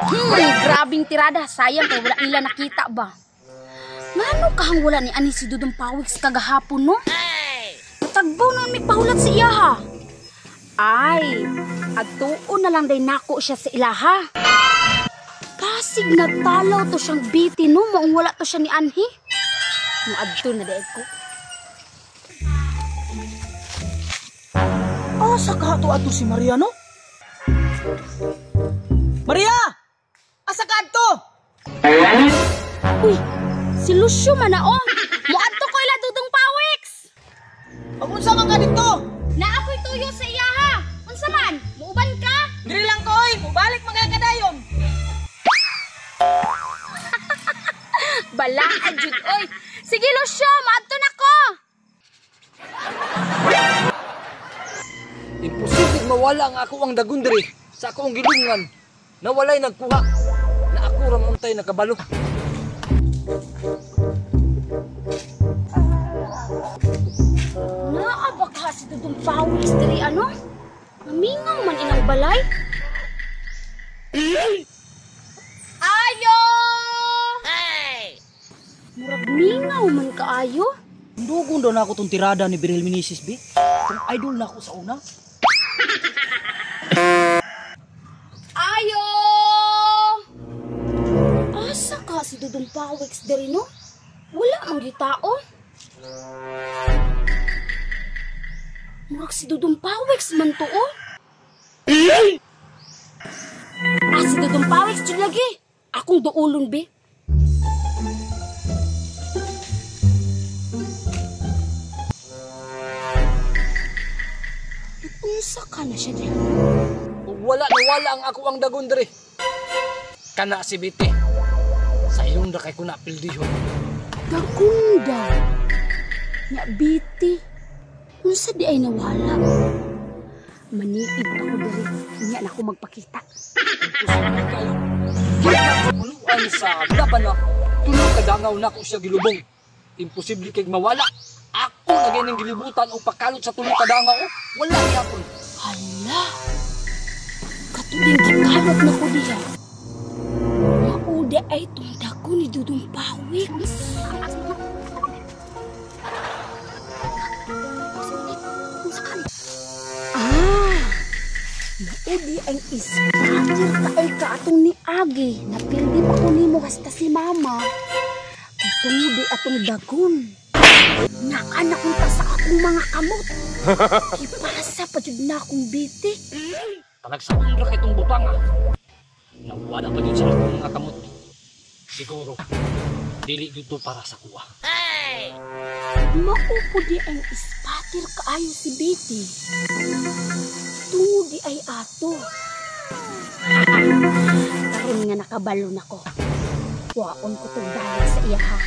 Grabing tirada. Sayang kay wala nila nakita ba. Ngano kahang wala ni ani si Dudong Pawiks kagahapon no? Matagbaw nun may pahulat si iyaha. Ay, agtuon na lang day nako siya sa ilaha. Kasig nagtalaw to siyang biti no, maong wala to siya ni anhi. Maadto na daig ko. Asa ka ato si Maria no? Maria! Asa ka ato? Uy, si Lucio man na oh. Muadto ko ila Dudong Pawiks. Unsa man ka dito? Na ako'y tuyo sa iyaha. Unsa man? Muuban ka? Diri lang ko oy, mubalik magagadayon. Balaan jud oy. Sige Lucio, maadto na ko. Imposible mawala nga ako ang dagon diri sa akong gilungan na walay nagkuha na ako ra untay nakabalo. Naa ba ka si Dudong Pawiks diri ano? Mamingaw man inang balay. Ayo! Hey! Murag mingaw man kaayo. Dugon daw na ako tong tirada ni Biril Minisis B. Kung idol na ako sa una. Ayo! Asa ka si Dudong Pawiks diri no? Wala mang gitao. Murag si Dudong Pawiks man to oh. Si Dudong Pawiks jud lagi. Akong duulon be. Unsa ka na siya diri? Wala na wala ang ako ang dagon diri. Kana si Biti. Sayong na kay ko napildihon. Dagunda. Nya Biti. Unsa di ay nawala? Maniid ako diri. Nya na ako magpakita. Imposible kayo. Kita sa puluan sa laban na tulog kadangaw na ko siya gilubong. Imposible kay mawala. Ako lagay ng gilibutan o pagkalot sa tulog kadangaw. Wala niya ako. Hala. Katuding gikalot na ko diha. Mauda ay tunda ko ni Dudong Pawiks. Maudi ang ispatir ka ay kaatong ni Agi. Napildi pa ko nimo hasta si Mama. Katungudi atong dagon. Naanak mo ta sa akong mga kamot. Ipasa pa jud na akong biti. Panagsaon ra kay tong butanga. Nawala pa jud sa akong mga kamot. Siguro dili gyud to para sa kuha. Maupo di ang ispatir kaayo si Biti. Tungod di ay ato. Karon nga nakabalo na ko. Waon ko tong balik sa iya ha.